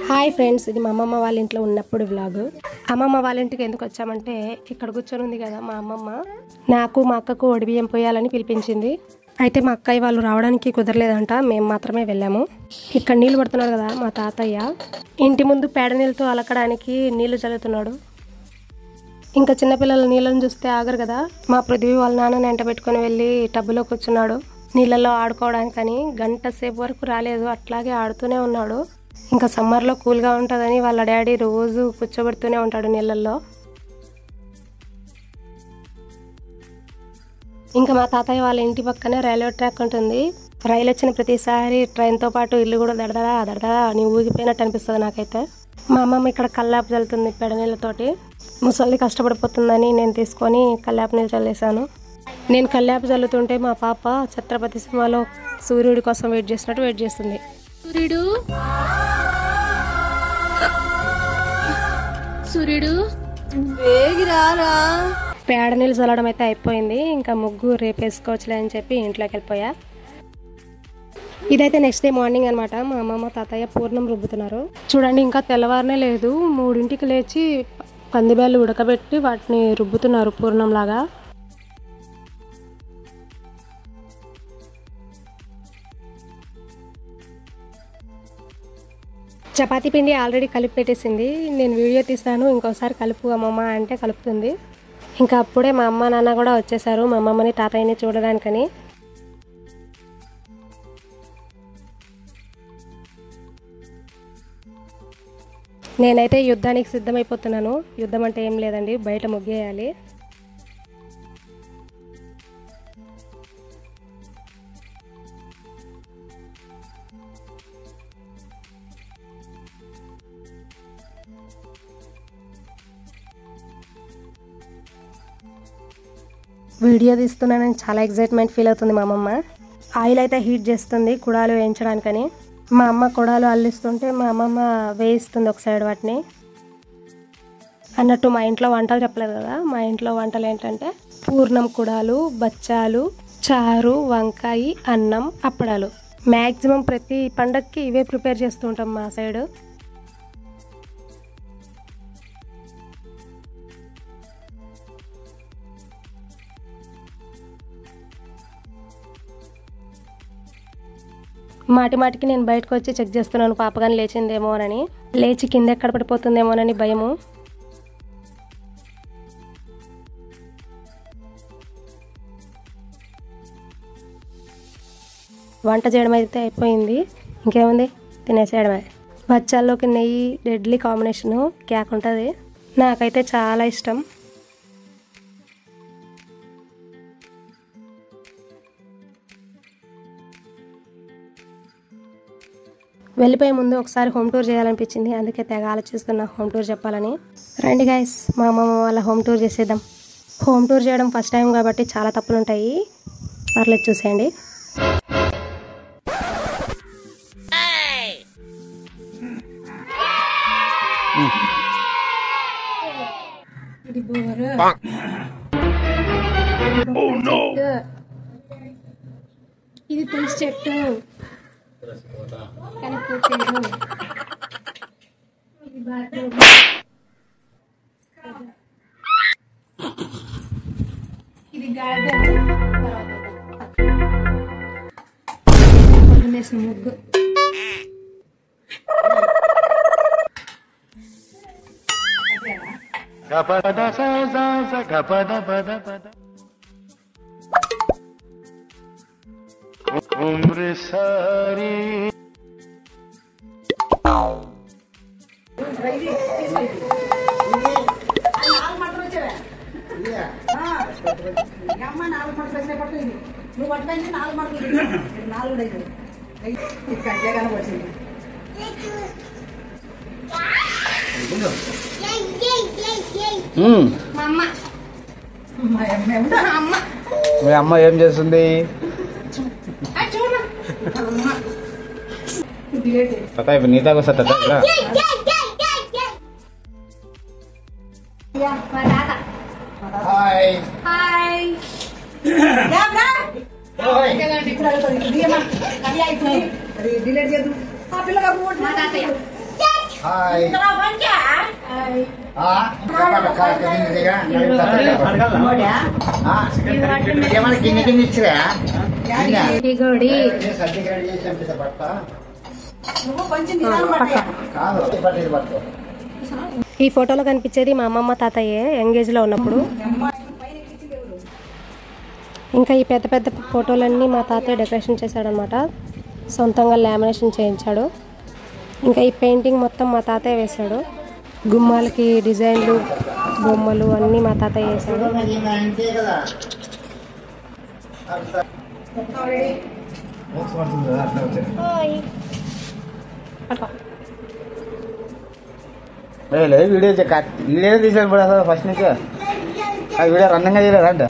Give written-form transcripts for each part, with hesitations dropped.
Hi friends, ఇది మా అమ్మమ్మ వాళ్ళ ఇంట్లో ఉన్నప్పుడు వ్లాగ్. అమ్మమ్మ వాళ్ళ ఇంటికి ఎందుకు వచ్చామంటే, ఇక్కడ కూర్చొని ఉంది కదా మా అమ్మమ్మ, నాకు మా అక్కకు ఒడిబియ్యం పోయాలని పిలిపించింది. అయితే మా అక్కయ్య వాళ్ళు రావడానికి కుదరలేదంట, మేము మాత్రమే వెళ్ళాము. ఇక్కడ నీళ్ళు పడుతున్నాడు కదా మా తాతయ్య, ఇంటి ముందు పేడ నీళ్ళతో అలకడానికి నీళ్లు చల్లుతున్నాడు. ఇంకా చిన్నపిల్లలు నీళ్ళని చూస్తే ఆగరు కదా, మా పృథ్వీ వాళ్ళ నాన్నని ఎంట పెట్టుకుని వెళ్ళి టబ్బులో కూర్చున్నాడు నీళ్ళల్లో ఆడుకోవడానికని. గంట సేపు వరకు రాలేదు, అట్లాగే ఆడుతూనే ఉన్నాడు. ఇంకా సమ్మర్లో కూల్గా ఉంటుందని వాళ్ళ డాడీ రోజు కూర్చోబెడుతూనే ఉంటాడు నీళ్ళల్లో. ఇంకా మా తాతయ్య వాళ్ళ ఇంటి పక్కనే రైల్వే ట్రాక్ ఉంటుంది. రైలు వచ్చిన ప్రతిసారి ట్రైన్తో పాటు ఇల్లు కూడా దడదడా దడదడా అని ఊగిపోయినట్టు అనిపిస్తుంది నాకైతే. మా అమ్మమ్మ ఇక్కడ కల్లాపు చల్లుతుంది పెడ నీళ్ళతోటి. ముసలి కష్టపడిపోతుందని నేను తీసుకొని కల్లాపు నీళ్ళు చల్లేసాను. నేను కల్లాపు చల్లుతుంటే మా పాప ఛత్రపతి సినిమాలో సూర్యుడి కోసం వెయిట్ చేసినట్టు వెయిట్ చేస్తుంది. సూర్యుడు సూర్యుడు వేగిరారా. పేడ నీళ్ళు చల్లడం అయితే అయిపోయింది. ఇంకా ముగ్గు రేపేసుకోవచ్చులే అని చెప్పి ఇంట్లోకి వెళ్ళిపోయా. ఇదైతే నెక్స్ట్ డే మార్నింగ్ అనమాట. మా అమ్మమ్మ తాతయ్య పూర్ణం రుబ్బుతున్నారు. చూడండి, ఇంకా తెల్లవారనే లేదు, 3ంటికి లేచి కందిబ్యాళ్ళు ఉడకబెట్టి వాటిని రుబ్బుతున్నారు పూర్ణం లాగా. చపాతీ పిండి ఆల్రెడీ కలిపి పెట్టేసింది. నేను వీడియో తీస్తాను, ఇంకోసారి కలుపు అమ్మమ్మ అంటే కలుపుతుంది. ఇంకా అప్పుడే మా అమ్మ నాన్న కూడా వచ్చేసారు మా అమ్మమ్మని తాతయ్యని చూడడానికని. నేనైతే యుద్ధానికి సిద్ధమైపోతున్నాను. యుద్ధం అంటే ఏం లేదండి, బయట ముగ్గేయాలి. వీడియో తీస్తున్నానని చాలా ఎక్సైట్మెంట్ ఫీల్ అవుతుంది మా అమ్మమ్మ. ఆయిల్ అయితే హీట్ చేస్తుంది కుడాలు వేయించడానికని. మా అమ్మ కుడాలు అల్లిస్తుంటే మా అమ్మమ్మ వేయిస్తుంది ఒక సైడ్ వాటిని. అన్నట్టు మా ఇంట్లో వంటలు చెప్పలేదు కదా, మా ఇంట్లో వంటలు ఏంటంటే పూర్ణం కుడాలు, బచ్చాలు, చారు, వంకాయ, అన్నం, అప్పడాలు. మ్యాక్సిమం ప్రతి పండగకి ఇవే ప్రిపేర్ చేస్తూ ఉంటాం మా సైడు. మాటి మాటికి నేను బయటకు వచ్చి చెక్ చేస్తున్నాను పాప కానీ లేచిందేమోనని. లేచి కింద ఎక్కడ పడిపోతుందేమోనని భయము. వంట చేయడం అయితే అయిపోయింది, ఇంకేముంది తినేసేయడమే. బచ్చాల్లోకి నెయ్యి డెడ్లీ కాంబినేషను క్యాక్ ఉంటుంది, నాకైతే చాలా ఇష్టం. వెళ్ళిపోయే ముందు ఒకసారి హోమ్ టూర్ చేయాలనిపించింది, అందుకే తెగ ఆలోచిస్తున్నా హోమ్ టూర్ చెప్పాలని. రండి గైస్, మా అమ్మమ్మ వాళ్ళ హోమ్ టూర్ చేసేద్దాం. హోమ్ టూర్ చేయడం ఫస్ట్ టైం కాబట్టి చాలా తప్పులు ఉంటాయి, పర్లేదు చూసేయండి. ఇది తులసి చెట్టు కానీ పుట్టిండు. ఇది బాత్రూమ్. ఇది గార్డెన్. పొద్దున్నేసిన ముగ్గు. మీ అమ్మ ఏం చేస్తుంది? నీతాకు వస్తా. Hi hi. డిలీట్ చేయదు. మా తాతయ్య ఈ ఫోటోలో కనిపించేది మా అమ్మమ్మ తాతయ్యే యంగేజ్ లో ఉన్నప్పుడు. ఇంకా ఈ పెద్ద పెద్ద ఫోటోలన్నీ మా తాతయ్య డెకరేషన్ చేశాడనమాట. సొంతంగా లామినేషన్ చేయించాడు. ఇంకా ఈ పెయింటింగ్ మొత్తం మా తాతయ్య వేశాడు. గుమ్మాలకి డిజైన్లు బొమ్మలు అన్నీ మా తాతయ్య వేశాడు. వీడియో వీడియో తీసాను కూడా అసలు ఫస్ట్ నుంచి ఆ వీడియో రన్నింగ్ చేయలేదంట.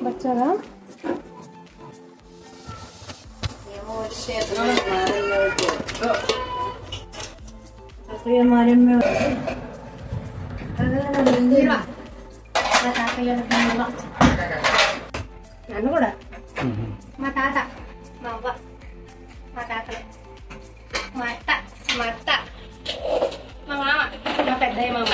బచ్చారా నన్ను కూడా మా తాత మా అవ్వ మా తాతలు మా అత్త మా మామ మా పెద్దయ్య మామ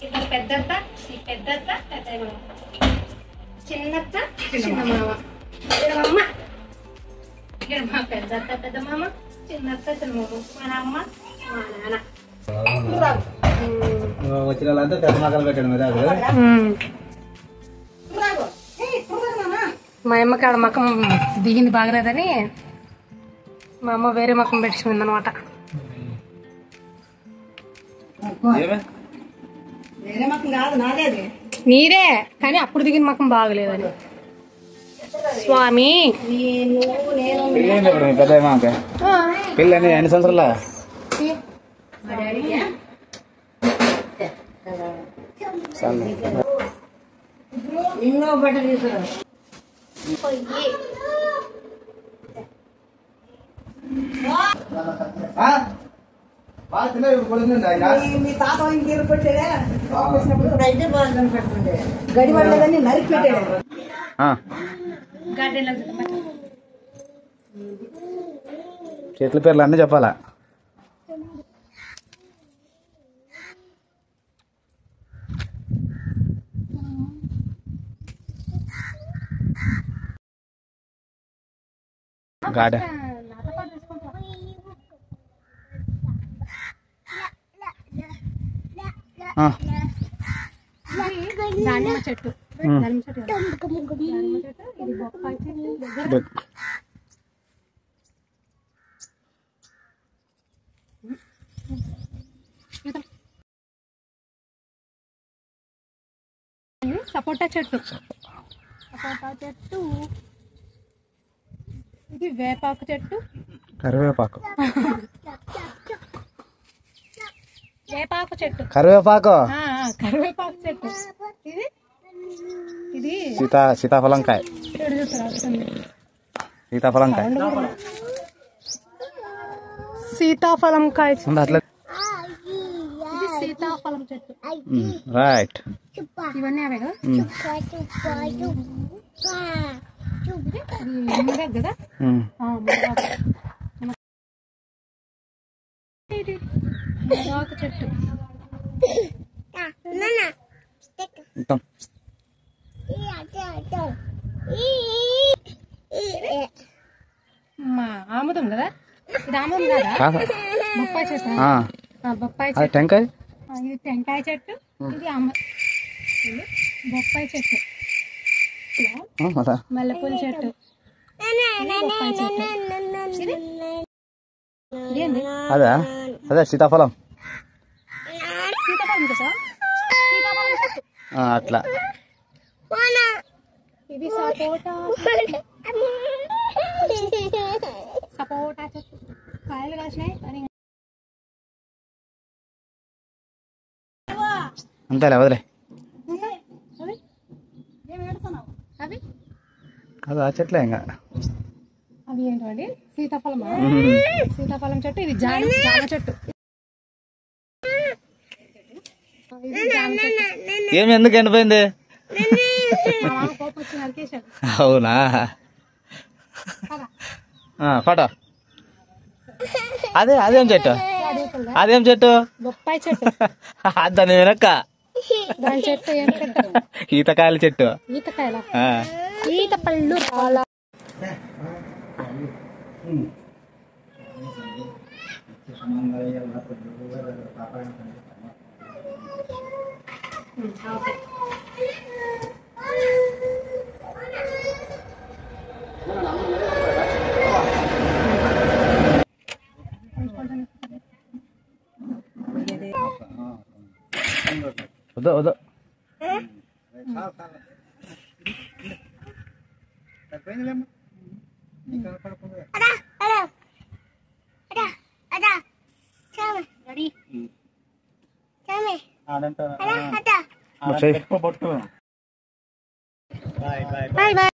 ఇక్కడ పెద్దత్త ఈ పెద్దత్త పెద్దయ్య మామ చిన్నత్త చిన్న మామ ఇక్కడ అమ్మ ఇక్కడ మా పెద్దత్త పెద్ద మామ చిన్నత్త చిన్న మామ మా అమ్మ మా నాన్న వచ్చిన వాళ్ళంతా పెద్ద మక్కలు పెట్టాడు మీద. మా అమ్మకి ఆడ మకం దిగింది బాగలేదని మా అమ్మ వేరే మకం పెట్టుకుంది అనమాట. నీరే కానీ అప్పుడు దిగిన మకం బాగలేదని. స్వామి పెద్ద మాకే పెళ్ళి అని ఎన్ని సంవత్సరాల ఇంకో బట్ట తీసుకురా. మీ తాత ఇంకేరు పెట్టాడా అయితే బాగా పెడుతుండే గడి పడలేదని నరికి పెట్టాడు. చేతుల పేర్లు అన్నీ చెప్పాలా. గార్డెన్ దానిమ్మ చెట్టు ఇది బొప్పాయి చెట్టు. సపోటా చెట్టు ఇది వేపాకు చెట్టు కరివేపాకు వేపాకు చెట్టు కరివేపాకు కరివేపాకు చెట్టు ఇది ఇది సీతాఫలంకాయ సీతాఫలంకాయ సీతాఫలంకాయ అట్లా ఇది సీతాఫలం చెట్టు. రైట్ ఇవన్నీ అవే కదా మునగాకు కదా మునగాకు చెట్టు ఆముదం కదా ఇది ఆముదం కదా బొప్పాయి చెట్టు బొప్పాయి చెట్టు టెంకాయ ఇది టెంకాయ చెట్టు ఇది బొప్పాయి చెట్టు మల్లెపూల చెట్టు బొప్పాయి చెట్టు అదే అదే సీతాఫలం సీతాఫలం కదా సీతాఫలం చెట్టు అట్లా ఇది సపోటా సపోటా చెట్టు కాయలు కాసినాయి కానీ అంతేలే వదిలే. అవి అది ఆ చెట్లే ఇంకా. అవి ఏంటండి? సీతాఫలమా? సీతాఫలం చెట్టు. ఇది జామ చెట్టు. ఇది జామ చెట్టు. ఏమి ఎందుకు ఎండిపోయింది? మా మామ కోపం వచ్చి నరికేశాడు. అవునా? ఫోటో. అదేం చెట్టు? అదేం చెట్టు? బొప్పాయి చెట్టు. దాని వెనక్క దాని చెట్టు ఏం చెట్టు? ఈతకాయల చెట్టు. ఈతకాయల ఈత పళ్ళు రాలా. వద్దు వద్దు. Bye bye.